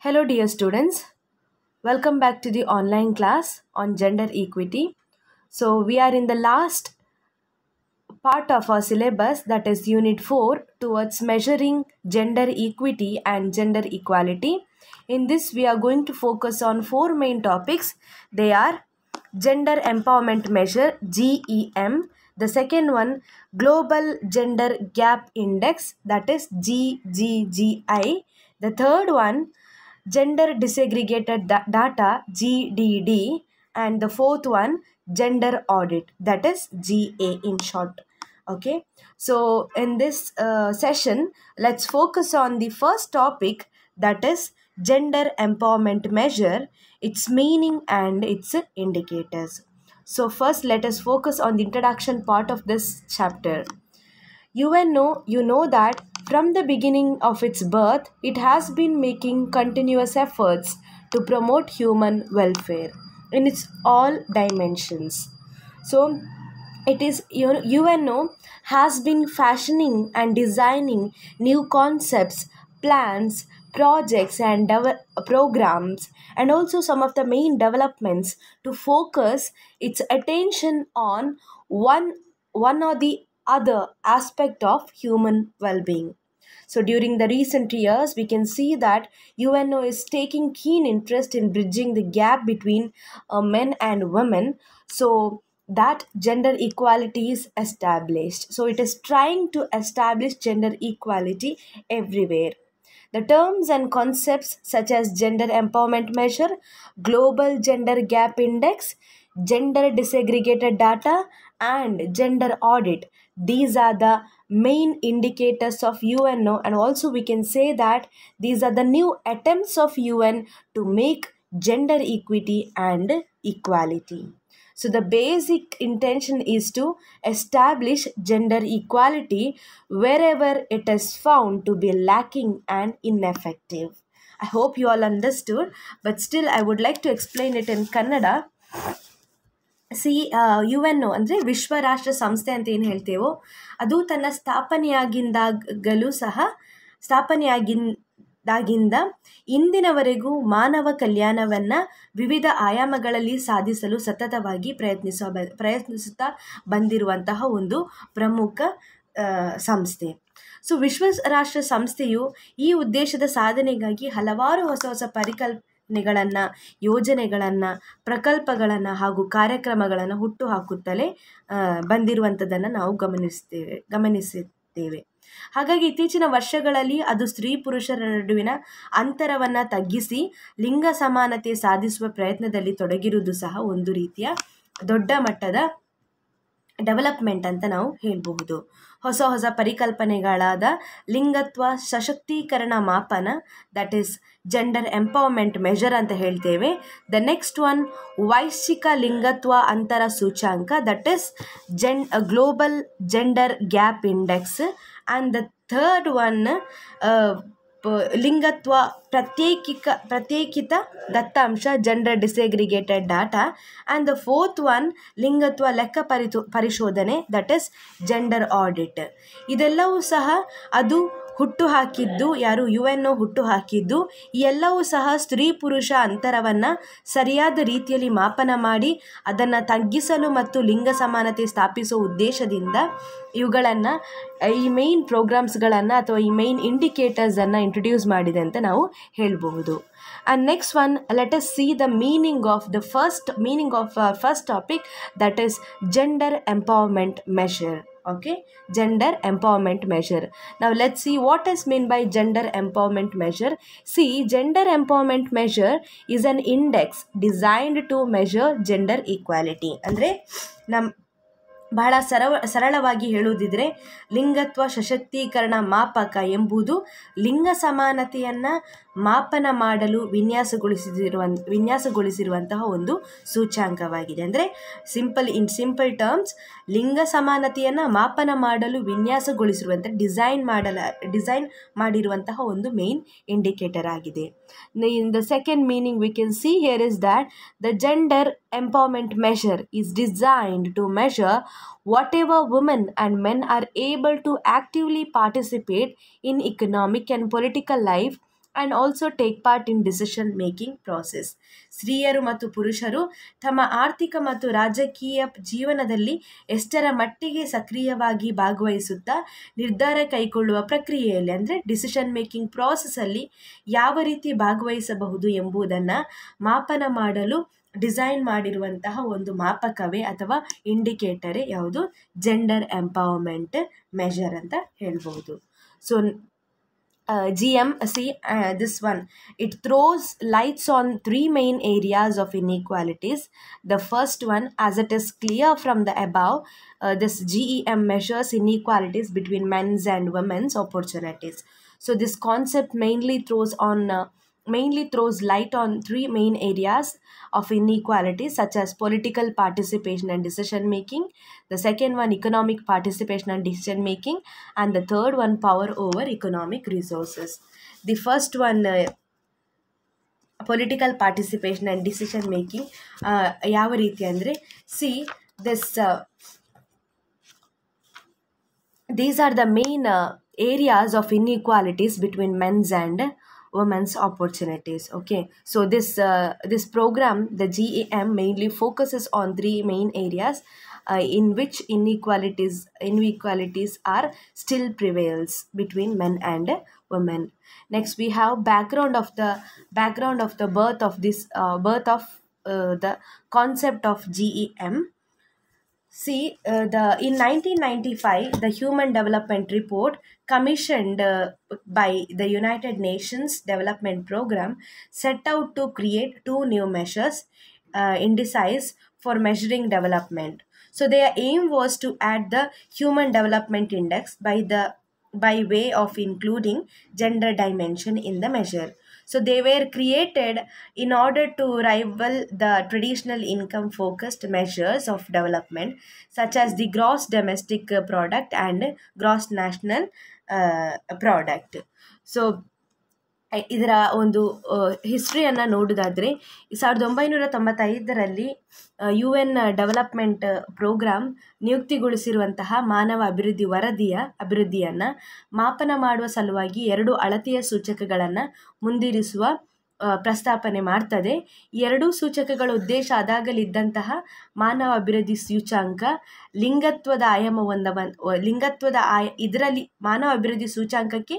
Hello, dear students. Welcome back to the online class on gender equity. So, we are in the last part of our syllabus, that is Unit 4, towards measuring gender equity and gender equality. In this, we are going to focus on four main topics. They are Gender Empowerment Measure, GEM. The second one, Global Gender Gap Index, that is GGGI. The third one, Gender Disaggregated Data, GDD. And the fourth one, Gender Audit, that is GA in short. Okay, so in this session, let's focus on the first topic, that is Gender Empowerment Measure, its meaning and its indicators. So first, let us focus on the introduction part of this chapter. You know that from the beginning of its birth, it has been making continuous efforts to promote human welfare in its all dimensions. So it is UNO has been fashioning and designing new concepts, plans, projects and programs, and also some of the main developments to focus its attention on one or the other aspect of human well-being. So during the recent years, we can see that UNO is taking keen interest in bridging the gap between men and women, so that gender equality is established. So it is trying to establish gender equality everywhere. The terms and concepts such as Gender Empowerment Measure, Global Gender Gap Index, Gender Disaggregated Data, and Gender Audit, these are the main indicators of UNO, and also we can say that these are the new attempts of UN to make gender equity and equality. So the basic intention is to establish gender equality wherever it is found to be lacking and ineffective. I hope you all understood, but still I would like to explain it in Kannada. C UNO ಅಂದರೆ ವಿಶ್ವ ರಾಷ್ಟ್ರ ಸಂಸ್ಥೆ ಅಂತ ಏನು ಹೇಳ್ತೇವೋ ಅದು ತನ್ನ ಸ್ಥಾಪನೆಯಾಗಿಂದ ಇಂದಿನವರೆಗೂ ಮಾನವ ಕಲ್ಯಾಣವನ್ನು ವಿವಿಧ ಆಯಾಮಗಳಲ್ಲಿ ಸಾಧಿಸಲು ಸತತವಾಗಿ ಪ್ರಯತ್ನಿಸುತ್ತಾ ಬಂದಿರುವಂತಹ ಒಂದು ಪ್ರಮುಖ ಸಂಸ್ಥೆ. ಸೊ ವಿಶ್ವ ರಾಷ್ಟ್ರ ಸಂಸ್ಥೆಯು ಈ ಉದ್ದೇಶದ ಸಾಧನೆಗಾಗಿ ಹಲವಾರು ಹೊಸ ಪರಿಕಲ್ಪನೆಗಳನ್ನು, ಯೋಜನೆಗಳನ್ನು, ಪ್ರಕಲ್ಪಗಳನ್ನು ಹಾಗೂ ಕಾರ್ಯಕ್ರಮಗಳನ್ನು ಹುಟ್ಟುಹಾಕುತ್ತಲೇ ಬಂದಿರುವಂಥದ್ದನ್ನು ನಾವು ಗಮನಿಸುತ್ತೇವೆ. ಹಾಗಾಗಿ ಇತ್ತೀಚಿನ ವರ್ಷಗಳಲ್ಲಿ ಅದು ಸ್ತ್ರೀ ಪುರುಷರ ನಡುವಿನ ಅಂತರವನ್ನು ತಗ್ಗಿಸಿ ಲಿಂಗ ಸಮಾನತೆ ಸಾಧಿಸುವ ಪ್ರಯತ್ನದಲ್ಲಿ ತೊಡಗಿರುವುದು ಸಹ ಒಂದು ರೀತಿಯ ದೊಡ್ಡ ಮಟ್ಟದ ಡೆವಲಪ್ಮೆಂಟ್ ಅಂತ ನಾವು ಹೇಳಬಹುದು. ಹೊಸ ಪರಿಕಲ್ಪನೆಗಳಾದ ಲಿಂಗತ್ವ ಸಶಕ್ತೀಕರಣ ಮಾಪನ, that is gender empowerment measure ಅಂತ ಹೇಳ್ತೇವೆ. ದ ನೆಕ್ಸ್ಟ್ ಒನ್ ವೈಶ್ವಿಕ ಲಿಂಗತ್ವ ಅಂತರ ಸೂಚಾಂಕ, that is global gender gap index. And the third one ಲಿಂಗತ್ವ ಪ್ರತ್ಯೇಕಿತ ದತ್ತಾಂಶ, gender disaggregated data. And the fourth one ಲಿಂಗತ್ವ ಲೆಕ್ಕ ಪರಿಶೋಧನೆ, ದಟ್ ಈಸ್ ಜೆಂಡರ್ ಆಡಿಟ್. ಇದೆಲ್ಲವೂ ಸಹ ಅದು ಹುಟ್ಟುಹಾಕಿದ್ದು ಯಾರು? UNO ಹುಟ್ಟುಹಾಕಿದ್ದು. ಈ ಎಲ್ಲವೂ ಸಹ ಸ್ತ್ರೀ ಪುರುಷ ಅಂತರವನ್ನು ಸರಿಯಾದ ರೀತಿಯಲ್ಲಿ ಮಾಪನ ಮಾಡಿ ಅದನ್ನು ತಗ್ಗಿಸಲು ಮತ್ತು ಲಿಂಗ ಸಮಾನತೆ ಸ್ಥಾಪಿಸುವ ಉದ್ದೇಶದಿಂದ ಇವುಗಳನ್ನು, ಈ ಮೇನ್ ಪ್ರೋಗ್ರಾಮ್ಸ್ಗಳನ್ನು ಅಥವಾ ಈ ಮೇನ್ ಇಂಡಿಕೇಟರ್ಸನ್ನು ಇಂಟ್ರೊಡ್ಯೂಸ್ ಮಾಡಿದೆ ಅಂತ ನಾವು ಹೇಳಬಹುದು. And next one, let us see the meaning of first topic, that is Gender Empowerment Measure. Okay, Gender Empowerment Measure. Now let's see what is meant by Gender Empowerment Measure. See, Gender Empowerment Measure is an index designed to measure gender equality. ಅಂದರೆ ಬಹಳ ಸರಳವಾಗಿ ಹೇಳುವುದಿದ್ರೆ ಲಿಂಗತ್ವ ಸಶಕ್ತೀಕರಣ ಮಾಪಕ ಎಂಬುದು ಲಿಂಗ ಸಮಾನತೆಯನ್ನು ಮಾಪನ ಮಾಡಲು ವಿನ್ಯಾಸಗೊಳಿಸಿರುವಂತಹ ಒಂದು ಸೂಚ್ಯಾಂಕವಾಗಿದೆ. ಅಂದರೆ ಇನ್ ಸಿಂಪಲ್ ಟರ್ಮ್ಸ್, ಲಿಂಗ ಸಮಾನತೆಯನ್ನು ಮಾಪನ ಮಾಡಲು ವಿನ್ಯಾಸಗೊಳಿಸಿರುವಂಥ ಡಿಸೈನ್ ಮಾಡಿರುವಂತಹ ಒಂದು ಮೇನ್ ಇಂಡಿಕೇಟರ್ ಆಗಿದೆ. In the second meaning we can see here is that the gender empowerment measure is designed to measure whatever women and men are able to actively participate in economic and political life and also take part in decision making process. ಸ್ತ್ರೀಯರು ಮತ್ತು ಪುರುಷರು ತಮ್ಮ ಆರ್ಥಿಕ ಮತ್ತು ರಾಜಕೀಯ ಜೀವನದಲ್ಲಿ ಎಷ್ಟರ ಮಟ್ಟಿಗೆ ಸಕ್ರಿಯವಾಗಿ ಭಾಗವಹಿಸುತ್ತಾ ನಿರ್ಧಾರ ಕೈಗೊಳ್ಳುವ ಪ್ರಕ್ರಿಯೆಯಲ್ಲಿ ಅಂದರೆ ಡಿಸಿಷನ್ ಮೇಕಿಂಗ್ ಪ್ರಾಸೆಸ್ಸಲ್ಲಿ ಯಾವ ರೀತಿ ಭಾಗವಹಿಸಬಹುದು ಎಂಬುದನ್ನು ಮಾಪನ ಮಾಡಲು ಡಿಸೈನ್ ಮಾಡಿರುವಂತಹ ಒಂದು ಮಾಪಕವೇ ಅಥವಾ ಇಂಡಿಕೇಟರೇ ಯಾವುದು? ಜೆಂಡರ್ ಎಂಪವರ್ಮೆಂಟ್ ಮೆಷರ್ ಅಂತ ಹೇಳ್ಬೋದು. So GMC, this one, it throws lights on three main areas of inequalities. The first one, as it is clear from the above, this GEM measures inequalities between men's and women's opportunities. So this concept mainly throws light on three main areas of inequality, such as political participation and decision making, the second one economic participation and decision making, and the third one power over economic resources. The first one, political participation and decision making, ಯಾವ ರೀತಿ ಅಂದರೆ these are the main areas of inequalities between men's and women's opportunities. Okay, so this program, the GEM, mainly focuses on three main areas in which inequalities are still prevails between men and women. Next, we have background of the birth of the concept of GEM. In 1995, the Human Development Report commissioned by the United Nations Development Program set out to create two new measures, indices for measuring development. So their aim was to add the Human Development Index by way of including gender dimension in the measure. So they were created in order to rival the traditional income-focused measures of development, such as the gross domestic product and gross national product. So ಇದರ ಒಂದು ಹಿಸ್ಟ್ರಿಯನ್ನು ನೋಡೋದಾದರೆ 1995ರಲ್ಲಿ UN development program ನಿಯುಕ್ತಿಗೊಳಿಸಿರುವಂತಹ ಮಾನವ ಅಭಿವೃದ್ಧಿಯನ್ನು ಮಾಪನ ಮಾಡುವ ಸಲುವಾಗಿ 2 ಅಳತೆಯ ಸೂಚಕಗಳನ್ನು ಮುಂದಿರಿಸುವ ಪ್ರಸ್ತಾಪನೆ ಮಾಡ್ತದೆ. ಎರಡೂ ಸೂಚಕಗಳ ಉದ್ದೇಶ ಅದಾಗಲಿದ್ದಂತಹ ಮಾನವ ಅಭಿವೃದ್ಧಿ ಸೂಚ್ಯಂಕ ಇದರಲ್ಲಿ ಮಾನವ ಅಭಿವೃದ್ಧಿ ಸೂಚ್ಯಂಕಕ್ಕೆ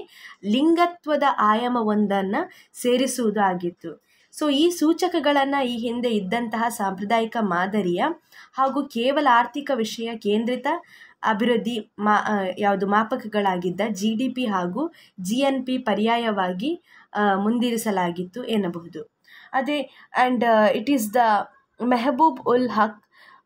ಲಿಂಗತ್ವದ ಆಯಾಮವೊಂದನ್ನು ಸೇರಿಸುವುದು ಆಗಿತ್ತು. ಸೊ ಈ ಸೂಚಕಗಳನ್ನು ಈ ಹಿಂದೆ ಇದ್ದಂತಹ ಸಾಂಪ್ರದಾಯಿಕ ಮಾದರಿಯ ಹಾಗೂ ಕೇವಲ ಆರ್ಥಿಕ ವಿಷಯ ಕೇಂದ್ರಿತ ಅಭಿವೃದ್ಧಿ ಮಾಪಕಗಳಾಗಿದ್ದ GDP ಹಾಗೂ GNP ಪರ್ಯಾಯವಾಗಿ ಮುಂದಿರಿಸಲಾಗಿತ್ತು ಎನ್ನಬಹುದು. ಅದೇ it is the Mehboob ul Haq,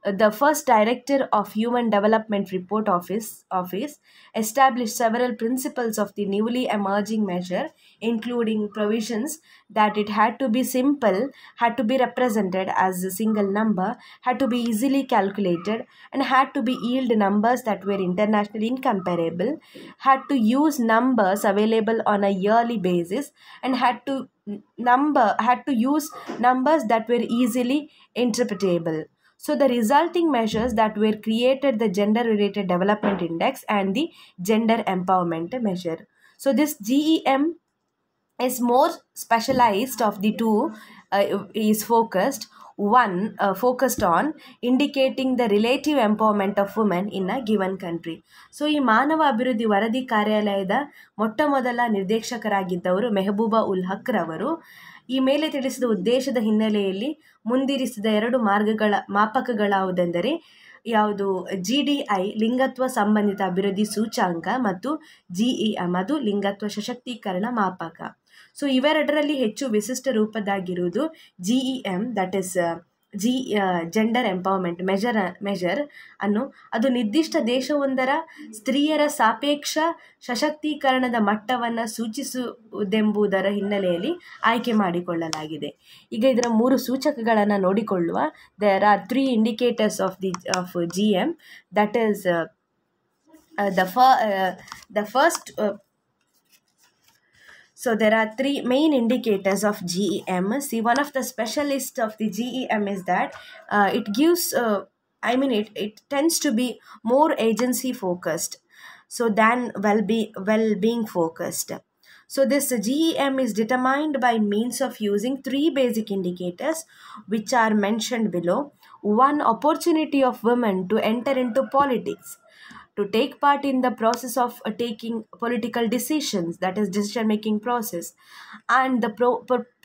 the first director of Human Development Report Office, established several principles of the newly emerging measure, including provisions that it had to be simple, had to be represented as a single number, had to be easily calculated, and had to be yield numbers that were internationally incomparable, had to use numbers available on a yearly basis, and had to use numbers that were easily interpretable. So the resulting measures that were created, the Gender Related Development Index and the Gender Empowerment Measure. So this GEM is more specialized of the two, is focused on indicating the relative empowerment of women in a given country. So ಈ ಮಾನವ ಅಭಿವೃದ್ಧಿ ವರದಿ ಕಾರ್ಯಾಲಯದ ಮೊಟ್ಟಮೊದಲ ನಿರ್ದೇಶಕರಾಗಿದ್ದವರು ಮೆಹಬೂಬಾ ಉಲ್ ಹಕ್ ರವರು ಈ ಮೇಲೆ ತಿಳಿಸಿದ ಉದ್ದೇಶದ ಹಿನ್ನೆಲೆಯಲ್ಲಿ ಮುಂದಿರಿಸಿದ 2 ಮಾಪಕಗಳಾವುದೆಂದರೆ ಯಾವುದು GDI ಲಿಂಗತ್ವ ಸಂಬಂಧಿತ ಅಭಿವೃದ್ಧಿ ಸೂಚ್ಯಂಕ ಮತ್ತು GEM ಅದು ಲಿಂಗತ್ವ ಸಶಕ್ತೀಕರಣ ಮಾಪಕ. ಸೊ ಇವೆರಡರಲ್ಲಿ ಹೆಚ್ಚು ವಿಶಿಷ್ಟ ರೂಪದಾಗಿರುವುದು GEM, that is gender empowerment measure ಅನ್ನು ಅದು ನಿರ್ದಿಷ್ಟ ದೇಶವೊಂದರ ಸ್ತ್ರೀಯರ ಸಾಪೇಕ್ಷ ಸಶಕ್ತೀಕರಣದ ಮಟ್ಟವನ್ನು ಸೂಚಿಸುವುದೆಂಬುದರ ಹಿನ್ನೆಲೆಯಲ್ಲಿ ಆಯ್ಕೆ ಮಾಡಿಕೊಳ್ಳಲಾಗಿದೆ. ಈಗ ಇದರ 3 ಸೂಚಕಗಳನ್ನು ನೋಡಿಕೊಳ್ಳುವ. There are 3 indicators of GEM, that is the first. So there are 3 main indicators of GEM. See, one of the specialists of the GEM is that it gives, it tends to be more agency focused, so than well-being focused. So this GEM is determined by means of using three basic indicators which are mentioned below. One, opportunity of women to enter into politics, to take part in the process of taking political decisions, that is decision making process, and the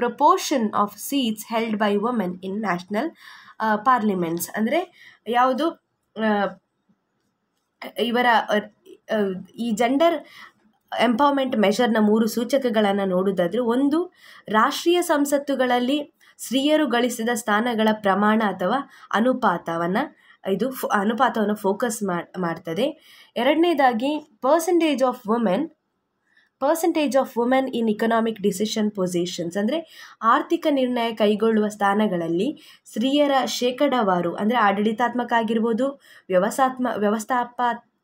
proportion of seats held by women in national parliaments. ಅಂದರೆ ಯಾವುದು ಇವರ ಈ gender empowerment ಮೆಷರ್ನ ಮೂರು ಸೂಚಕಗಳನ್ನು ನೋಡುವುದಾದರೆ, ಒಂದು, ರಾಷ್ಟ್ರೀಯ ಸಂಸತ್ತುಗಳಲ್ಲಿ ಸ್ತ್ರೀಯರು ಗಳಿಸಿದ ಸ್ಥಾನಗಳ ಪ್ರಮಾಣ ಅಥವಾ ಅನುಪಾತವನ್ನು ಫೋಕಸ್ ಮಾಡ್ತದೆ. ಎರಡನೇದಾಗಿ percentage of women in economic decision positions, ಅಂದರೆ ಆರ್ಥಿಕ ನಿರ್ಣಯ ಕೈಗೊಳ್ಳುವ ಸ್ಥಾನಗಳಲ್ಲಿ ಸ್ತ್ರೀಯರ ಶೇಕಡಾವಾರು, ಅಂದರೆ ಆಡಳಿತಾತ್ಮಕ ಆಗಿರ್ಬೋದು,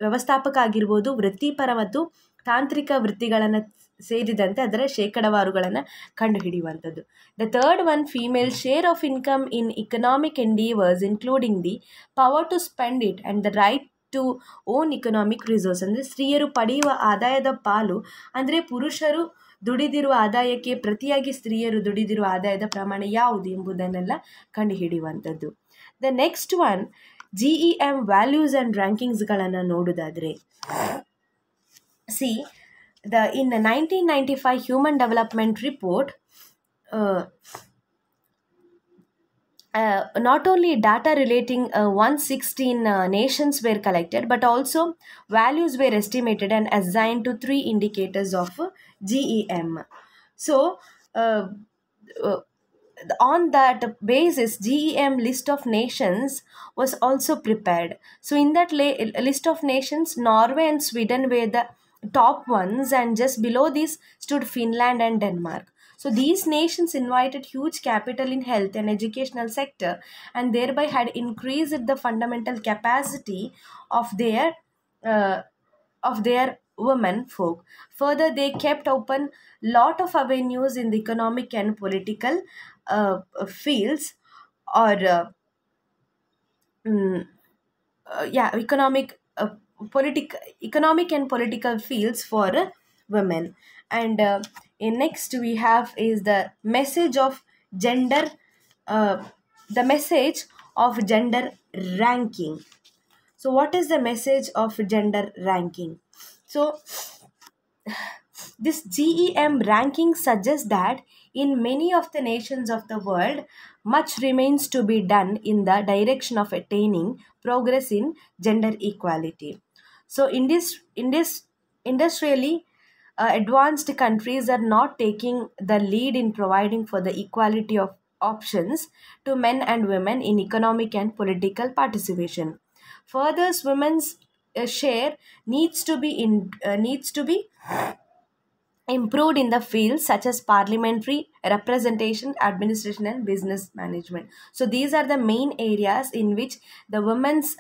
ವ್ಯವಸ್ಥಾಪಕ ಆಗಿರ್ಬೋದು, ವೃತ್ತಿಪರ ಮತ್ತು ತಾಂತ್ರಿಕ ವೃತ್ತಿಗಳನ್ನು ಸೇರಿದಂತೆ ಅದರ ಶೇಕಡಾವಾರುಗಳನ್ನು ಕಂಡುಹಿಡಿಯುವಂಥದ್ದು. The third one, female share of income in economic endeavours including the power to spend it and the right to own economic resource, ಅಂದರೆ ಸ್ತ್ರೀಯರು ಪಡೆಯುವ ಆದಾಯದ ಪಾಲು, ಅಂದರೆ ಪುರುಷರು ದುಡಿದಿರುವ ಆದಾಯಕ್ಕೆ ಪ್ರತಿಯಾಗಿ ಸ್ತ್ರೀಯರು ದುಡಿದಿರುವ ಆದಾಯದ ಪ್ರಮಾಣ ಯಾವುದು ಎಂಬುದನ್ನೆಲ್ಲ ಕಂಡುಹಿಡಿಯುವಂಥದ್ದು. The next one, GEM values and ರ್ಯಾಂಕಿಂಗ್ಸ್ಗಳನ್ನು ನೋಡೋದಾದರೆ, in the 1995 Human Development Report, not only data relating 116 nations were collected, but also values were estimated and assigned to three indicators of GEM. So, on that basis, GEM list of nations was also prepared. So, in that list of nations, Norway and Sweden were the top ones, and just below this stood Finland and Denmark. So these nations invited huge capital in health and educational sector, and thereby had increased the fundamental capacity of their women folk. Further, they kept open lot of avenues in the economic and political fields, or economic and political fields for women. And next we have is the message of gender ranking. So what is the message of gender ranking? So this GEM ranking suggests that in many of the nations of the world, much remains to be done in the direction of attaining progress in gender equality. So industrially advanced countries are not taking the lead in providing for the equality of options to men and women in economic and political participation. Further, women's share needs to be improved in the fields such as parliamentary representation, administration, and business management. So these are the main areas in which the women's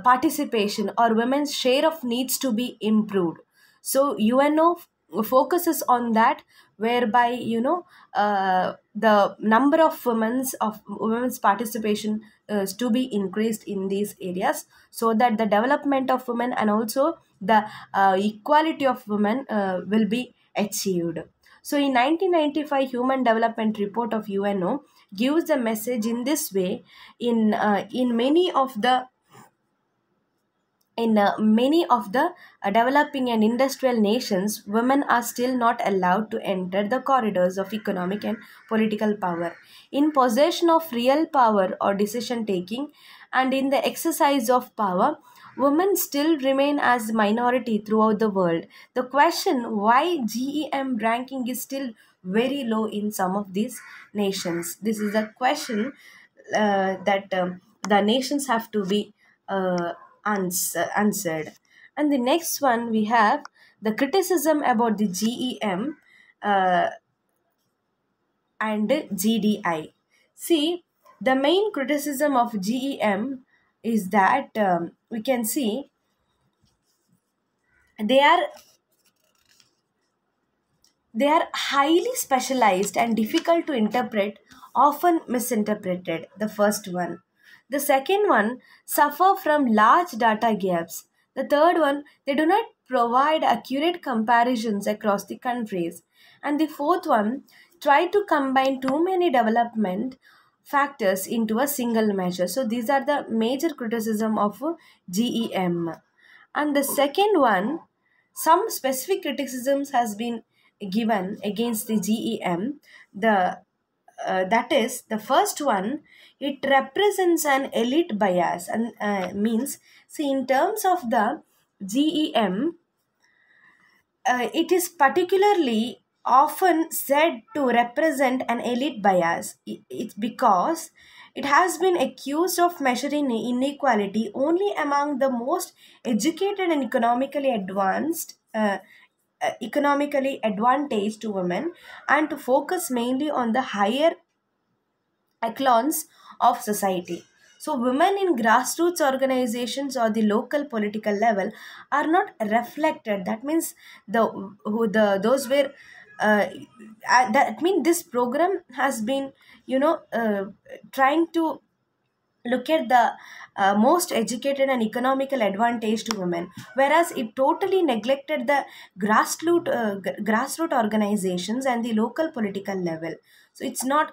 participation or women's share of needs to be improved. So UNO focuses on that, whereby the number of women's participation is to be increased in these areas, so that the development of women and also the equality of women will be achieved. So in 1995 Human Development Report of UNO gives the message in this way. In many of the developing and industrial nations, women are still not allowed to enter the corridors of economic and political power. In possession of real power or decision taking, and in the exercise of power, women still remain as minority throughout the world. The question why GEM ranking is still very low in some of these nations, this is a question that the nations have to be answered. And the next one, we have the criticism about the GEM and GDI. See, the main criticism of GEM is that we can see they are highly specialized and difficult to interpret, often misinterpreted. The first one. The second one, suffer from large data gaps. The third one, they do not provide accurate comparisons across the countries. And the fourth one, try to combine too many development factors into a single measure. So these are the major criticism of GEM. And the second one, some specific criticisms has been given against the GEM. The that is the first one, it represents an elite bias, and means, see, in terms of the GEM, it is particularly often said to represent an elite bias. It's because it has been accused of measuring inequality only among the most educated and economically advantaged women, and to focus mainly on the higher echelons of society. So, women in grassroots organizations or the local political level are not reflected. That means those were that mean this program has been, trying to look at the most educated and economical advantage to women, whereas it totally neglected the grassroots organizations and the local political level. So it's not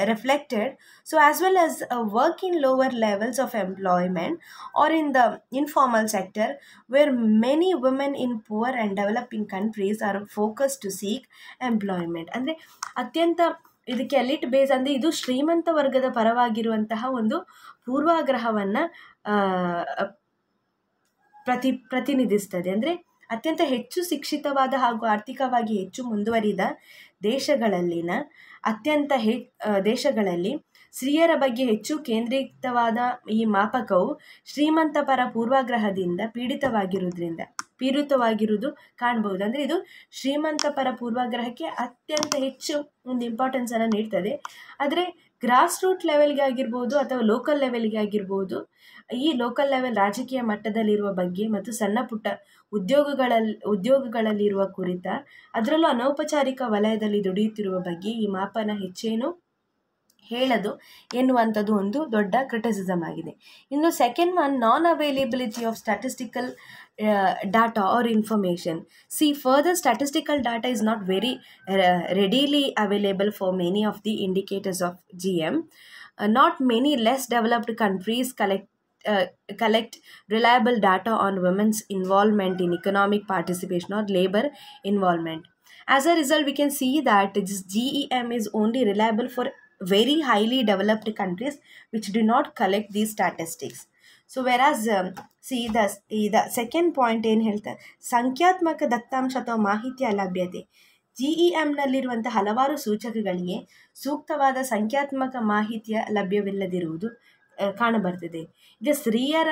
reflected. So as well as work in lower levels of employment or in the informal sector, where many women in poor and developing countries are focused to seek employment. ಅಂದರೆ ಅತ್ಯಂತ ಇದಕ್ಕೆ elite base ಅಂದರೆ ಇದು ಶ್ರೀಮಂತ ವರ್ಗದ ಪರವಾಗಿರುವಂತಹ ಒಂದು ಪೂರ್ವಾಗ್ರಹವನ್ನು ಪ್ರತಿನಿಧಿಸ್ತದೆ. ಅಂದರೆ ಅತ್ಯಂತ ಹೆಚ್ಚು ಶಿಕ್ಷಿತವಾದ ಹಾಗೂ ಆರ್ಥಿಕವಾಗಿ ಹೆಚ್ಚು ಮುಂದುವರಿದ ದೇಶಗಳಲ್ಲಿ ಸ್ತ್ರೀಯರ ಬಗ್ಗೆ ಹೆಚ್ಚು ಕೇಂದ್ರೀಕೃತವಾದ ಈ ಮಾಪಕವು ಶ್ರೀಮಂತ ಪರ ಪೂರ್ವಾಗ್ರಹದಿಂದ ಪೀಡಿತವಾಗಿರುವುದು ಕಾಣಬಹುದು. ಅಂದರೆ ಇದು ಶ್ರೀಮಂತ ಪರ ಪೂರ್ವಾಗ್ರಹಕ್ಕೆ ಅತ್ಯಂತ ಹೆಚ್ಚು ಒಂದು ಇಂಪಾರ್ಟೆನ್ಸನ್ನು ನೀಡ್ತದೆ. ಆದರೆ ಗ್ರಾಸ್ ರೂಟ್ ಲೆವೆಲ್ಗೆ ಆಗಿರ್ಬೋದು ಅಥವಾ ಲೋಕಲ್ ಲೆವೆಲ್ಗೆ ಆಗಿರ್ಬೋದು, ಈ ಲೋಕಲ್ ಲೆವೆಲ್ ರಾಜಕೀಯ ಮಟ್ಟದಲ್ಲಿರುವ ಬಗ್ಗೆ ಮತ್ತು ಸಣ್ಣ ಪುಟ್ಟ ಉದ್ಯೋಗಗಳಲ್ಲಿರುವ ಕುರಿತ, ಅದರಲ್ಲೂ ಅನೌಪಚಾರಿಕ ವಲಯದಲ್ಲಿ ದುಡಿಯುತ್ತಿರುವ ಬಗ್ಗೆ ಈ ಮಾಪನ ಹೆಚ್ಚೇನು ಹೇಳದು ಎನ್ನುವಂಥದ್ದು ಒಂದು ದೊಡ್ಡ ಕ್ರಿಟಿಸಿಸಮ್ ಆಗಿದೆ. ಇನ್ನು second one, non availability of statistical data or information. See, further statistical data is not very readily available for many of the indicators of GM. Not many less developed countries collect reliable data on women's involvement in economic participation or labor involvement. As a result, we can see that this GEM is only reliable for very highly developed countries which do not collect these statistics. So whereas the second point ಏನು ಹೇಳ್ತಾರೆ, ಸಂಖ್ಯಾತ್ಮಕ ದತ್ತಾಂಶ ಅಥವಾ ಮಾಹಿತಿಯ ಲಭ್ಯತೆ. GEMನಲ್ಲಿರುವಂಥ ಹಲವಾರು ಸೂಚಕಗಳಿಗೆ ಸೂಕ್ತವಾದ ಸಂಖ್ಯಾತ್ಮಕ ಮಾಹಿತಿಯ ಲಭ್ಯವಿಲ್ಲದಿರುವುದು ಕಾಣಬರ್ತದೆ. ಈಗ ಸ್ತ್ರೀಯರ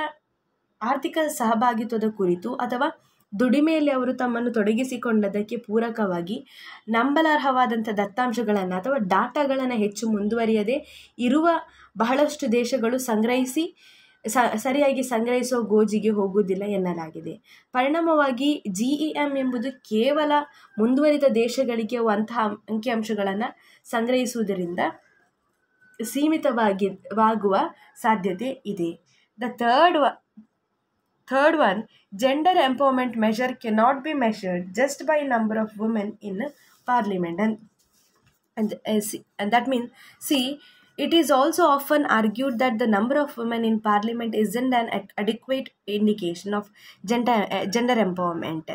ಆರ್ಥಿಕ ಸಹಭಾಗಿತ್ವದ ಕುರಿತು ಅಥವಾ ದುಡಿಮೆಯಲ್ಲಿ ಅವರು ತಮ್ಮನ್ನು ತೊಡಗಿಸಿಕೊಂಡದಕ್ಕೆ ಪೂರಕವಾಗಿ ನಂಬಲಾರ್ಹವಾದಂಥ ದತ್ತಾಂಶಗಳನ್ನು ಅಥವಾ ಡಾಟಾಗಳನ್ನು ಹೆಚ್ಚು ಮುಂದುವರಿಯದೆ ಇರುವ ಬಹಳಷ್ಟು ದೇಶಗಳು ಸರಿಯಾಗಿ ಸಂಗ್ರಹಿಸುವ ಗೋಜಿಗೆ ಹೋಗುವುದಿಲ್ಲ ಎನ್ನಲಾಗಿದೆ. ಪರಿಣಾಮವಾಗಿ GEM ಎಂಬುದು ಕೇವಲ ಮುಂದುವರಿದ ದೇಶಗಳಿಗೆ ಅಂತಹ ಅಂಕಿಅಂಶಗಳನ್ನು ಸಂಗ್ರಹಿಸುವುದರಿಂದ ಸೀಮಿತವಾಗುವ ಸಾಧ್ಯತೆ ಇದೆ. The third one, gender empowerment measure cannot be measured just by number of women in parliament, and that means, see, it is also often argued that the number of women in parliament isn't an adequate indication of gender empowerment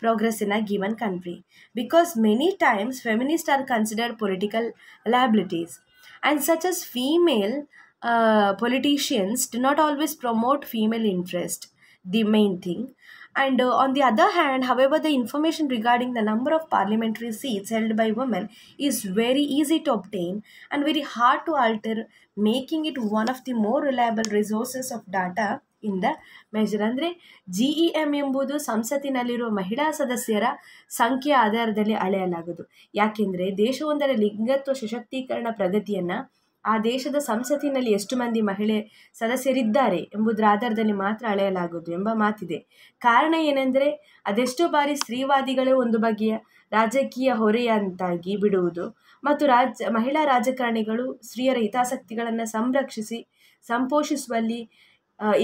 progress in a given country, because many times feminists are considered political liabilities, and such as female politicians do not always promote female interest, the main thing. And on the other hand, however, the information regarding the number of parliamentary seats held by women is very easy to obtain and very hard to alter, making it one of the more reliable resources of data in the measure. ಅಂದರೆ GEM ಎಂಬುದು ಸಂಸತ್ತಿನಲ್ಲಿರುವ ಮಹಿಳಾ ಸದಸ್ಯರ ಸಂಖ್ಯೆಯ ಆಧಾರದಲ್ಲಿ ಅಳೆಯಲಾಗುವುದು. ಯಾಕೆಂದರೆ ದೇಶವೊಂದರ ಲಿಂಗತ್ವ ಸಶಕ್ತೀಕರಣ ಪ್ರಗತಿಯನ್ನು ಆ ದೇಶದ ಸಂಸತ್ತಿನಲ್ಲಿ ಎಷ್ಟು ಮಂದಿ ಮಹಿಳೆ ಸದಸ್ಯರಿದ್ದಾರೆ ಎಂಬುದರ ಆಧಾರದಲ್ಲಿ ಮಾತ್ರ ಅಳೆಯಲಾಗುವುದು ಎಂಬ ಮಾತಿದೆ. ಕಾರಣ ಏನೆಂದರೆ, ಅದೆಷ್ಟೋ ಬಾರಿ ಸ್ತ್ರೀವಾದಿಗಳೇ ಒಂದು ಬಗೆಯ ರಾಜಕೀಯ ಹೊರೆಯಂತಾಗಿ ಬಿಡುವುದು ಮತ್ತು ಮಹಿಳಾ ರಾಜಕಾರಣಿಗಳು ಸ್ತ್ರೀಯರ ಹಿತಾಸಕ್ತಿಗಳನ್ನು ಸಂಪೋಷಿಸುವಲ್ಲಿ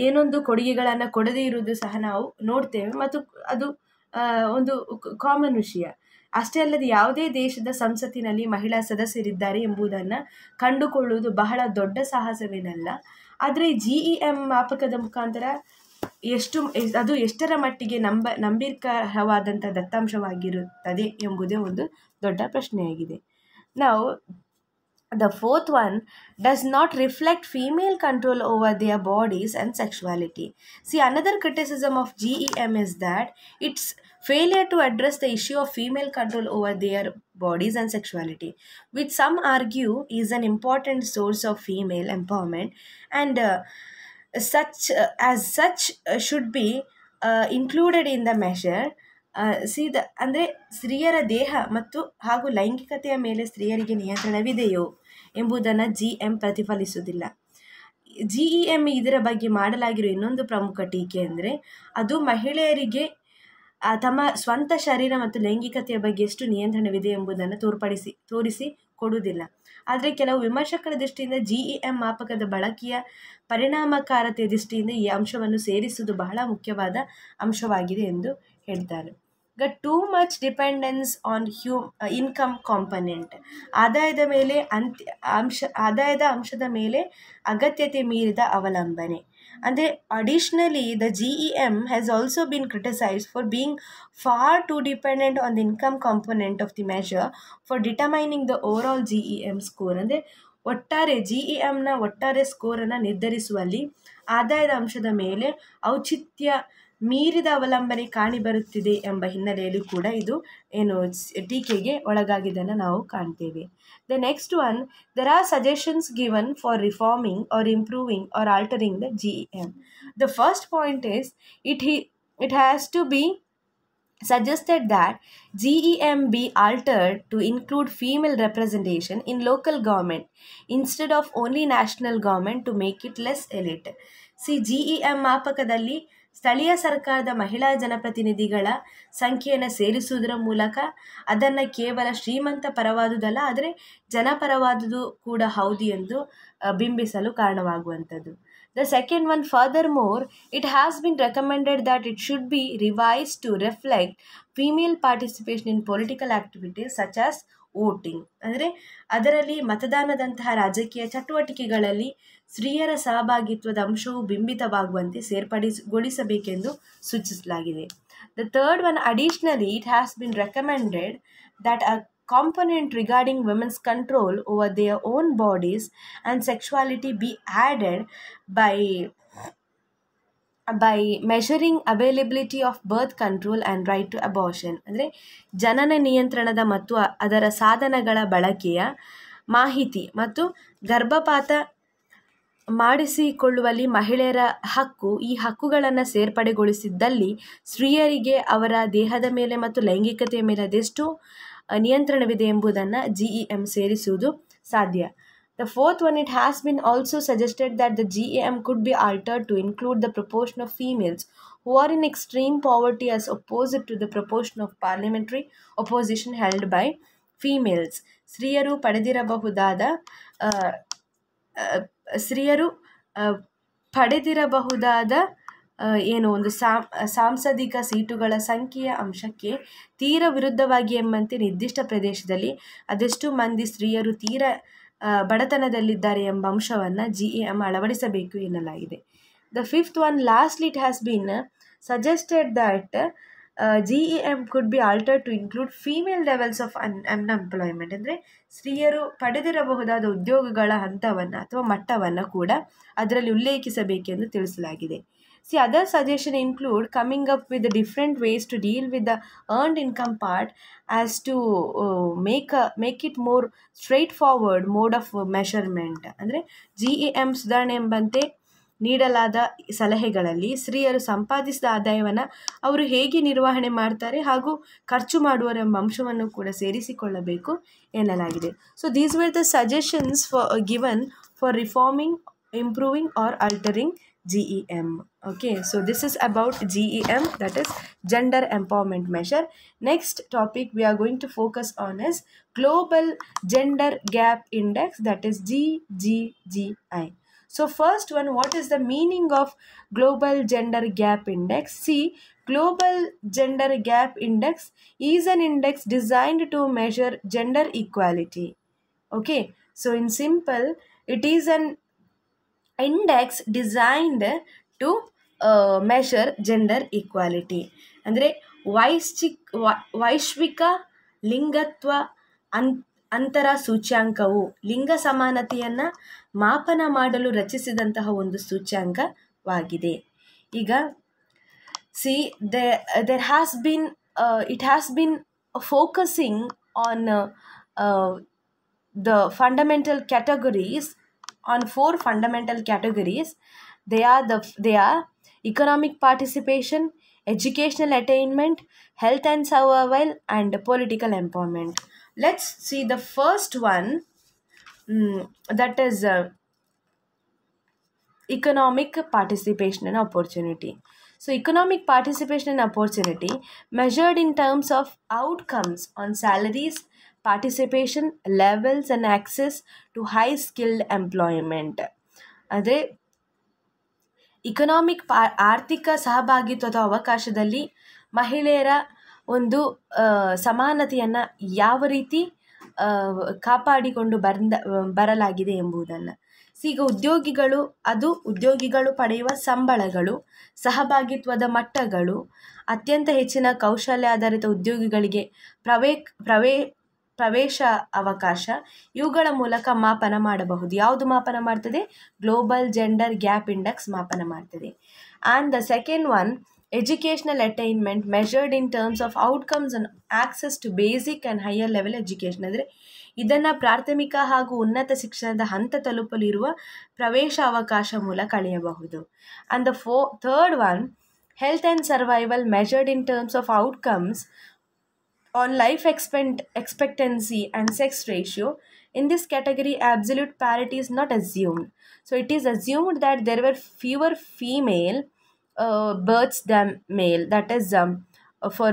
ಏನೊಂದು ಕೊಡುಗೆಗಳನ್ನು ಕೊಡದೇ ಇರುವುದು ಸಹ ನಾವು ನೋಡ್ತೇವೆ, ಮತ್ತು ಅದು ಒಂದು ಕಾಮನ್ ವಿಷಯ. ಅಷ್ಟೇ ಅಲ್ಲದೆ ಯಾವುದೇ ದೇಶದ ಸಂಸತ್ತಿನಲ್ಲಿ ಮಹಿಳಾ ಸದಸ್ಯರಿದ್ದಾರೆ ಎಂಬುದನ್ನು ಕಂಡುಕೊಳ್ಳುವುದು ಬಹಳ ದೊಡ್ಡ ಸಾಹಸವೇನಲ್ಲ. ಆದರೆ GEM ಮಾಪಕದ ಮುಖಾಂತರ ಅದು ಎಷ್ಟರ ಮಟ್ಟಿಗೆ ನಂಬಿಕರವಾದಂಥ ದತ್ತಾಂಶವಾಗಿರುತ್ತದೆ ಎಂಬುದೇ ಒಂದು ದೊಡ್ಡ ಪ್ರಶ್ನೆಯಾಗಿದೆ. ನಾವು the fourth one does not reflect female control over their bodies and sexuality. See, another criticism of GEM is that its failure to address the issue of female control over their bodies and sexuality, which some argue is an important source of female empowerment, and as such should be included in the measure. ಅಂದರೆ ಸ್ತ್ರೀಯರ ದೇಹ ಮತ್ತು ಹಾಗೂ ಲೈಂಗಿಕತೆಯ ಮೇಲೆ ಸ್ತ್ರೀಯರಿಗೆ ನಿಯಂತ್ರಣವಿದೆಯೋ ಎಂಬುದನ್ನು GEM ಪ್ರತಿಫಲಿಸುವುದಿಲ್ಲ. GEM ಇದರ ಬಗ್ಗೆ ಮಾಡಲಾಗಿರೋ ಇನ್ನೊಂದು ಪ್ರಮುಖ ಟೀಕೆ ಅಂದರೆ ಅದು ಮಹಿಳೆಯರಿಗೆ ತಮ್ಮ ಸ್ವಂತ ಶರೀರ ಮತ್ತು ಲೈಂಗಿಕತೆಯ ಬಗ್ಗೆ ಎಷ್ಟು ನಿಯಂತ್ರಣವಿದೆ ಎಂಬುದನ್ನು ತೋರಿಸಿ ಕೊಡುವುದಿಲ್ಲ. ಆದರೆ ಕೆಲವು ವಿಮರ್ಶಕರ ದೃಷ್ಟಿಯಿಂದ GEM ಮಾಪಕದ ಬಳಕೆಯ ಪರಿಣಾಮಕಾರತೆಯ ದೃಷ್ಟಿಯಿಂದ ಈ ಅಂಶವನ್ನು ಸೇರಿಸುವುದು ಬಹಳ ಮುಖ್ಯವಾದ ಅಂಶವಾಗಿದೆ ಎಂದು ಹೇಳ್ತಾರೆ. Too much dependence on income component, ಆದಾಯದ ಅಂಶದ ಮೇಲೆ ಅಗತ್ಯತೆ ಮೀರಿದ ಅವಲಂಬನೆ. ಅಂದರೆ additionally the GEM has also been criticised for being far too dependent on the income component of the measure for determining the overall GEM score. ಅಂದರೆ ಒಟ್ಟಾರೆ GEMನ ಒಟ್ಟಾರೆ ಸ್ಕೋರನ್ನು ನಿರ್ಧರಿಸುವಲ್ಲಿ ಆದಾಯದ ಅಂಶದ ಮೇಲೆ ಔಚಿತ್ಯ ಮೀರಿದ ಅವಲಂಬನೆ ಕಾಣಿಬರುತ್ತಿದೆ ಎಂಬ ಹಿನ್ನೆಲೆಯಲ್ಲಿ ಕೂಡ ಇದು ಟೀಕೆಗೆ ಒಳಗಾಗಿದ್ದನ್ನು ನಾವು ಕಾಣ್ತೇವೆ. The next one, there are suggestions given for reforming or improving or altering the GEM. The first point is it has to be suggested that GEM be altered to include female representation in local government instead of only national government to make it less elite. GEM ಮಾಪಕದಲ್ಲಿ ಸ್ಥಳೀಯ ಸರ್ಕಾರದ ಮಹಿಳಾ ಜನಪ್ರತಿನಿಧಿಗಳ ಸಂಖ್ಯೆಯನ್ನು ಸೇರಿಸುವುದರ ಮೂಲಕ ಅದನ್ನು ಕೇವಲ ಶ್ರೀಮಂತ ಪರವಾದುದಲ್ಲ, ಆದರೆ ಜನಪರವಾದುದು ಕೂಡ ಹೌದು ಎಂದು ಬಿಂಬಿಸಲು ಕಾರಣವಾಗುವಂಥದ್ದು. The second one, furthermore, it has been recommended that it should be revised to reflect female participation in political activities such as voting. ಅಂದರೆ ಅದರಲ್ಲಿ ಮತದಾನದಂತಹ ರಾಜಕೀಯ ಚಟುವಟಿಕೆಗಳಲ್ಲಿ ಸ್ತ್ರೀಯರ ಸಹಭಾಗಿತ್ವದ ಅಂಶವು ಬಿಂಬಿತವಾಗುವಂತೆ ಸೇರ್ಪಡೆಗೊಳಿಸಬೇಕೆಂದು ಸೂಚಿಸಲಾಗಿದೆ. The third one, additionally it has been recommended that a component regarding women's control over their own bodies and sexuality be added by measuring availability of birth control and right to abortion. ಅಂದರೆ ಜನನ ನಿಯಂತ್ರಣದ ಮತ್ತು ಅದರ ಸಾಧನಗಳ ಬಳಕೆಯ ಮಾಹಿತಿ ಮತ್ತು ಗರ್ಭಪಾತ ಮಾಡಿಸಿಕೊಳ್ಳುವಲ್ಲಿ ಮಹಿಳೆಯರ ಹಕ್ಕು, ಈ ಹಕ್ಕುಗಳನ್ನು ಸೇರ್ಪಡೆಗೊಳಿಸಿದ್ದಲ್ಲಿ ಸ್ತ್ರೀಯರಿಗೆ ಅವರ ದೇಹದ ಮೇಲೆ ಮತ್ತು ಲೈಂಗಿಕತೆಯ ಮೇಲೆ ಅದೆಷ್ಟು ನಿಯಂತ್ರಣವಿದೆ ಎಂಬುದನ್ನು GEM ಸೇರಿಸುವುದು ಸಾಧ್ಯ. The fourth one, it has been also suggested that the GEM could be altered to include the proportion of females who are in extreme poverty as opposed to the proportion of parliamentary opposition held by females. ಸ್ತ್ರೀಯರು ಪಡೆದಿರಬಹುದಾದ ಒಂದು ಸಾಂಸದಿಕ ಸೀಟುಗಳ ಸಂಖ್ಯೆಯ ಅಂಶಕ್ಕೆ ತೀರ ವಿರುದ್ಧವಾಗಿ ಎಂಬಂತೆ ನಿರ್ದಿಷ್ಟ ಪ್ರದೇಶದಲ್ಲಿ ಅದೆಷ್ಟು ಮಂದಿ ಸ್ತ್ರೀಯರು ತೀರ ಬಡತನದಲ್ಲಿದ್ದಾರೆ ಎಂಬ ಅಂಶವನ್ನು GEM ಅಳವಡಿಸಬೇಕು ಎನ್ನಲಾಗಿದೆ. The fifth one, lastly it has been suggested that GEM could be altered to include female levels of unemployment. ಅಂದರೆ ಸ್ತ್ರೀಯರು ಪಡೆದಿರಬಹುದಾದ ಉದ್ಯೋಗಗಳ ಹಂತವನ್ನು ಅಥವಾ ಮಟ್ಟವನ್ನು ಕೂಡ ಅದರಲ್ಲಿ ಉಲ್ಲೇಖಿಸಬೇಕೆಂದು ತಿಳಿಸಲಾಗಿದೆ. Other suggestion include coming up with the different ways to deal with the earned income part as to make it more straightforward mode of measurement. ಅಂದರೆ GEM ಸುಧಾರಣೆ ಎಂಬಂತೆ ನೀಡಲಾದ ಸಲಹೆಗಳಲ್ಲಿ ಸ್ತ್ರೀಯರು ಸಂಪಾದಿಸಿದ ಆದಾಯವನ್ನು ಅವರು ಹೇಗೆ ನಿರ್ವಹಣೆ ಮಾಡ್ತಾರೆ ಹಾಗೂ ಖರ್ಚು ಮಾಡುವರು ಎಂಬ ಅಂಶವನ್ನು ಕೂಡ ಸೇರಿಸಿಕೊಳ್ಳಬೇಕು ಎನ್ನಲಾಗಿದೆ. So these were the suggestions given for reforming, improving or altering GEM. Okay, so this is about GEM, that is gender empowerment measure. Next topic we are going to focus on is global gender gap index, that is GGGI. So first one, what is the meaning of Global Gender Gap Index? See, Global Gender Gap Index is an index designed to measure gender equality. Okay, so in simple, it is an index designed to measure gender equality. ಅಂದರೆ ವೈಶ್ವಿಕ ಲಿಂಗತ್ವ ಅನ್ ಅಂತರ ಸೂಚ್ಯಾಂಕವು ಲಿಂಗ ಸಮಾನತೆಯನ್ನು ಮಾಪನ ಮಾಡಲು ರಚಿಸಿದಂತಹ ಒಂದು ಸೂಚ್ಯಾಂಕವಾಗಿದೆ. ಈಗ there has been it has been focusing on the fundamental categories, on 4 fundamental categories. They are economic participation, educational attainment, health and survival, and political empowerment. Let's see the first one, that is economic participation and opportunity. So economic participation and opportunity measured in terms of outcomes on salaries, participation levels, and access to high skilled employment. ಅಂದರೆ economic ಆರ್ಥಿಕ ಸಹಭಾಗಿತ್ವದ ಅವಕಾಶದಲ್ಲಿ ಮಹಿಳೆಯರ ಒಂದು ಸಮಾನತೆಯನ್ನು ಯಾವ ರೀತಿ ಕಾಪಾಡಿಕೊಂಡು ಬರಲಾಗಿದೆ ಎಂಬುದನ್ನು. ಈಗ ಉದ್ಯೋಗಿಗಳು ಪಡೆಯುವ ಸಂಬಳಗಳು, ಸಹಭಾಗಿತ್ವದ ಮಟ್ಟಗಳು, ಅತ್ಯಂತ ಹೆಚ್ಚಿನ ಕೌಶಲ್ಯಾಧಾರಿತ ಉದ್ಯೋಗಿಗಳಿಗೆ ಪ್ರವೇಶ ಅವಕಾಶ, ಇವುಗಳ ಮೂಲಕ ಮಾಪನ ಮಾಡಬಹುದು. ಯಾವುದು ಮಾಪನ ಮಾಡ್ತದೆ? ಗ್ಲೋಬಲ್ ಜೆಂಡರ್ ಗ್ಯಾಪ್ ಇಂಡೆಕ್ಸ್ ಮಾಪನ ಮಾಡ್ತದೆ. And the second one, educational attainment measured in terms of outcomes and access to basic and higher level education. ಅಂದರೆ ಇದನ್ನು ಪ್ರಾಥಮಿಕ ಹಾಗೂ ಉನ್ನತ ಶಿಕ್ಷಣದ ಹಂತ ತಲುಪಲು ಇರುವ ಪ್ರವೇಶ ಅವಕಾಶ ಮೂಲಕ ಅಳೆಯಬಹುದು. And the third one, health and survival measured in terms of outcomes on life expectancy and sex ratio. In this category, absolute parity is not assumed. So it is assumed that there were fewer female births than male. That is for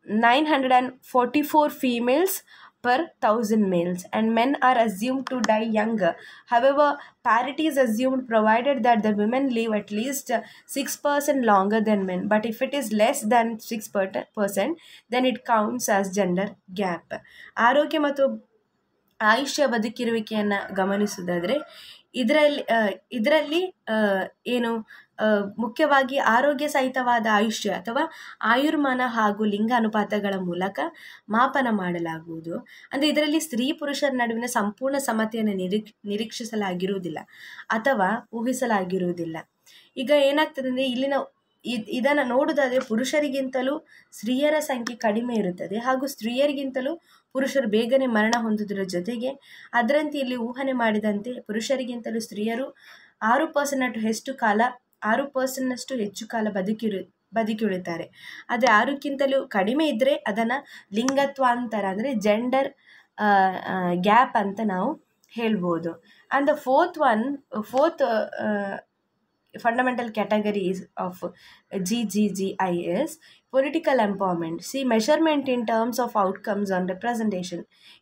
944 females per 1000 males, and men are assumed to die younger. However, parity is assumed provided that the women live at least 6% longer than men. But if it is less than 6%, then it counts as gender gap. ಆರೋಗ್ಯ ಮತ್ತು ಆಯುಷ್ಯ ಬದುಕಿರುವಿಕೆಯನ್ನು ಗಮನಿಸುವುದಾದರೆ ಇದರಲ್ಲಿ ಏನು ಮುಖ್ಯವಾಗಿ ಆರೋಗ್ಯ ಸಹಿತವಾದ ಆಯುಷ್ಯ ಅಥವಾ ಆಯುರ್ಮಾನ ಹಾಗೂ ಲಿಂಗ ಅನುಪಾತಗಳ ಮೂಲಕ ಮಾಪನ ಮಾಡಲಾಗುವುದು. ಅಂದರೆ ಇದರಲ್ಲಿ ಸ್ತ್ರೀ ಪುರುಷರ ನಡುವಿನ ಸಂಪೂರ್ಣ ಸಮತೆಯನ್ನು ನಿರೀಕ್ಷಿಸಲಾಗಿರುವುದಿಲ್ಲ ಅಥವಾ ಊಹಿಸಲಾಗಿರುವುದಿಲ್ಲ. ಈಗ ಏನಾಗ್ತದೆ ಅಂದರೆ ಇದನ್ನು ನೋಡೋದಾದರೆ ಪುರುಷರಿಗಿಂತಲೂ ಸ್ತ್ರೀಯರ ಸಂಖ್ಯೆ ಕಡಿಮೆ ಇರುತ್ತದೆ, ಹಾಗೂ ಸ್ತ್ರೀಯರಿಗಿಂತಲೂ ಪುರುಷರು ಬೇಗನೆ ಮರಣ ಹೊಂದುವುದರ ಜೊತೆಗೆ ಅದರಂತೆ ಇಲ್ಲಿ ಊಹನೆ ಮಾಡಿದಂತೆ ಪುರುಷರಿಗಿಂತಲೂ ಸ್ತ್ರೀಯರು 6% ಹೆಚ್ಚು ಕಾಲ ಬದುಕಿರುತ್ತಾರೆ. ಆದರೆ 6ಕ್ಕಿಂತಲೂ ಕಡಿಮೆ ಇದ್ದರೆ ಅದನ್ನು ಲಿಂಗತ್ವಾಂತರ ಅಂದರೆ ಜೆಂಡರ್ ಗ್ಯಾಪ್ ಅಂತ ನಾವು ಹೇಳ್ಬೋದು. And the fourth fundamental categories of GGGI is political empowerment. See, measurement in terms of outcomes on representation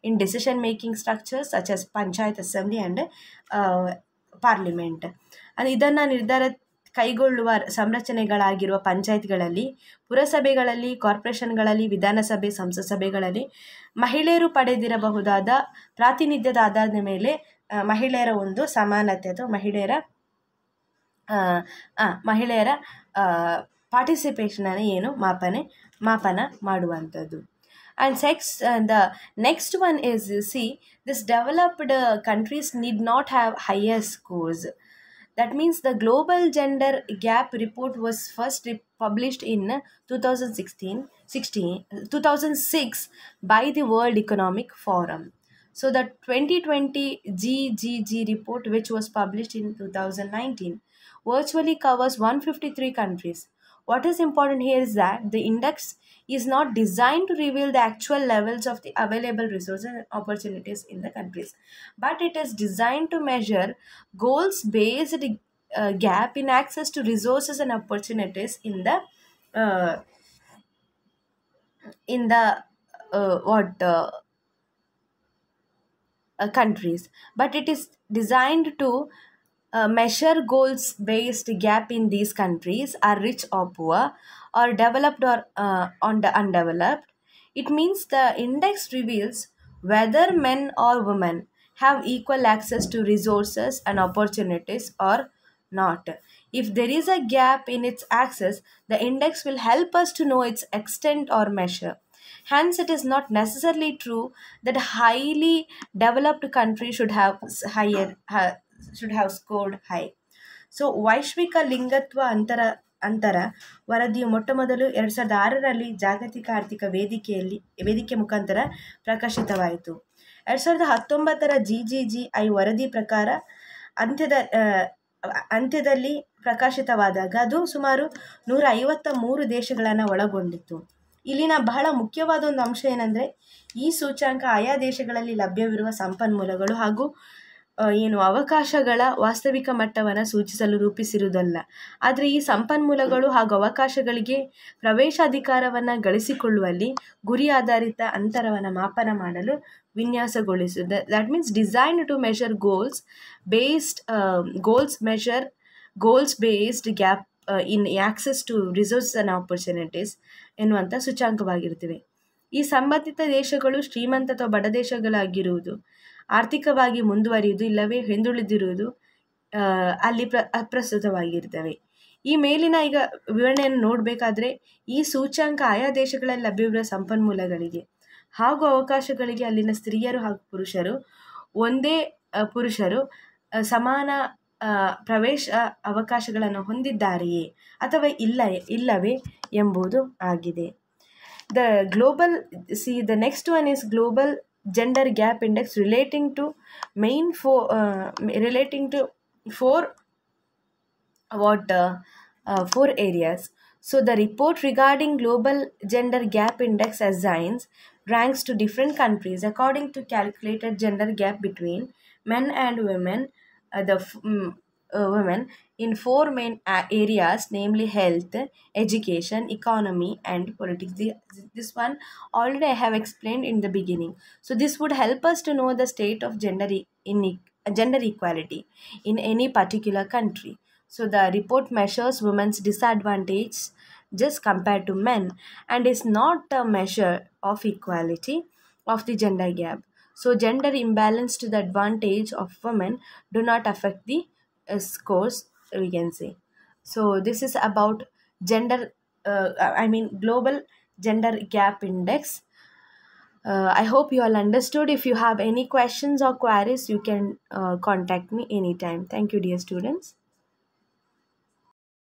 in decision-making structures such as Panchayat Assembly and Parliament. and ಇದನ್ನು ನಿರ್ಧಾರ ಕೈಗೊಳ್ಳುವ ಸಂರಚನೆಗಳಾಗಿರುವ ಪಂಚಾಯತ್ಗಳಲ್ಲಿ, ಪುರಸಭೆಗಳಲ್ಲಿ, ಕಾರ್ಪೊರೇಷನ್ಗಳಲ್ಲಿ, ವಿಧಾನಸಭೆ, ಸಂಸತ್ ಸಭೆಗಳಲ್ಲಿ ಮಹಿಳೆಯರು ಪಡೆದಿರಬಹುದಾದ ಪ್ರಾತಿನಿಧ್ಯದ ಆಧಾರದ ಮೇಲೆ ಮಹಿಳೆಯರ ಒಂದು ಸಮಾನತೆ ಅಥವಾ ಮಹಿಳೆಯರ ಪಾರ್ಟಿಸಿಪೇಷನನ್ನು ಏನು ಮಾಪನ ಮಾಡುವಂಥದ್ದು. And the next one is, see, this developed countries need not have higher scores. That means the Global Gender Gap Report was first published in 2006 by the World Economic Forum. So the 2020 GGG report, which was published in 2019, virtually covers 153 countries. What is important here is that the index is not designed to reveal the actual levels of the available resources and opportunities in the countries, but it is designed to measure goals-based gap in access to resources and opportunities in the countries. But it is designed to measure goals based gap in these countries are rich or poor, or developed or undeveloped. It means the index reveals whether men or women have equal access to resources and opportunities or not. If there is a gap in its access, the index will help us to know its extent or measure. Hence, it is not necessarily true that highly developed countries should have scored high. So ವೈಶ್ವಿಕ ಲಿಂಗತ್ವ ಅಂತರ ವರದಿಯು ಮೊಟ್ಟಮೊದಲು 2006ರಲ್ಲಿ ಜಾಗತಿಕ ಆರ್ಥಿಕ ವೇದಿಕೆ ಮುಖಾಂತರ ಪ್ರಕಾಶಿತವಾಯಿತು. 2019ರ GGGI ವರದಿ ಪ್ರಕಾರ ಅಂತ್ಯದಲ್ಲಿ ಪ್ರಕಾಶಿತವಾದಾಗ ಅದು ಸುಮಾರು 153 ದೇಶಗಳನ್ನು ಒಳಗೊಂಡಿತ್ತು. ಇಲ್ಲಿನ ಬಹಳ ಮುಖ್ಯವಾದ ಒಂದು ಅಂಶ ಏನಂದರೆ, ಈ ಸೂಚ್ಯಾಂಕ ಆಯಾ ದೇಶಗಳಲ್ಲಿ ಲಭ್ಯವಿರುವ ಸಂಪನ್ಮೂಲಗಳು ಹಾಗೂ ಅವಕಾಶಗಳ ವಾಸ್ತವಿಕ ಮಟ್ಟವನ್ನು ಸೂಚಿಸಲು ರೂಪಿಸಿರುವುದಲ್ಲ. ಆದರೆ ಈ ಸಂಪನ್ಮೂಲಗಳು ಹಾಗೂ ಅವಕಾಶಗಳಿಗೆ ಪ್ರವೇಶಾಧಿಕಾರವನ್ನು ಗಳಿಸಿಕೊಳ್ಳುವಲ್ಲಿ ಗುರಿ ಆಧಾರಿತ ಅಂತರವನ್ನು ಮಾಪನ ಮಾಡಲು ವಿನ್ಯಾಸಗೊಳಿಸಿದೆ. That means design to measure goals based gap in access to resources and opportunities ಎನ್ನುವಂಥ ಸೂಚ್ಯಾಂಕವಾಗಿರ್ತವೆ. ಈ ಸಂಬಂಧಿತ ದೇಶಗಳು ಶ್ರೀಮಂತ ಅಥವಾ ಬಡ ದೇಶಗಳಾಗಿರುವುದು, ಆರ್ಥಿಕವಾಗಿ ಮುಂದುವರಿಯುವುದು ಇಲ್ಲವೇ ಹಿಂದುಳಿದಿರುವುದು ಅಲ್ಲಿ ಅಪ್ರಸ್ತುತವಾಗಿರ್ತವೆ. ಈ ಮೇಲಿನ ಈಗ ವಿವರಣೆಯನ್ನು ನೋಡಬೇಕಾದ್ರೆ, ಈ ಸೂಚ್ಯಾಂಕ ಆಯಾ ದೇಶಗಳಲ್ಲಿ ಲಭ್ಯವಿರುವ ಸಂಪನ್ಮೂಲಗಳಿಗೆ ಹಾಗೂ ಅವಕಾಶಗಳಿಗೆ ಅಲ್ಲಿನ ಸ್ತ್ರೀಯರು ಹಾಗೂ ಪುರುಷರು ಸಮಾನ ಪ್ರವೇಶ ಅವಕಾಶಗಳನ್ನು ಹೊಂದಿದ್ದಾರೆಯೇ ಅಥವಾ ಇಲ್ಲವೇ ಎಂಬುದು ಆಗಿದೆ. The next one is global gender gap index relating to four areas. So the report regarding global gender gap index assigns ranks to different countries according to calculated gender gap between men and women, women in four main areas, namely health, education, economy and politics. This one already I have explained in the beginning. So this would help us to know the state of gender equality in any particular country. So the report measures women's disadvantage just compared to men and is not a measure of equality of the gender gap. So gender imbalance to the advantage of women do not affect the scores, we can say. So this is about global gender gap index. I hope you all understood. If you have any questions or queries, you can contact me anytime. Thank you, dear students.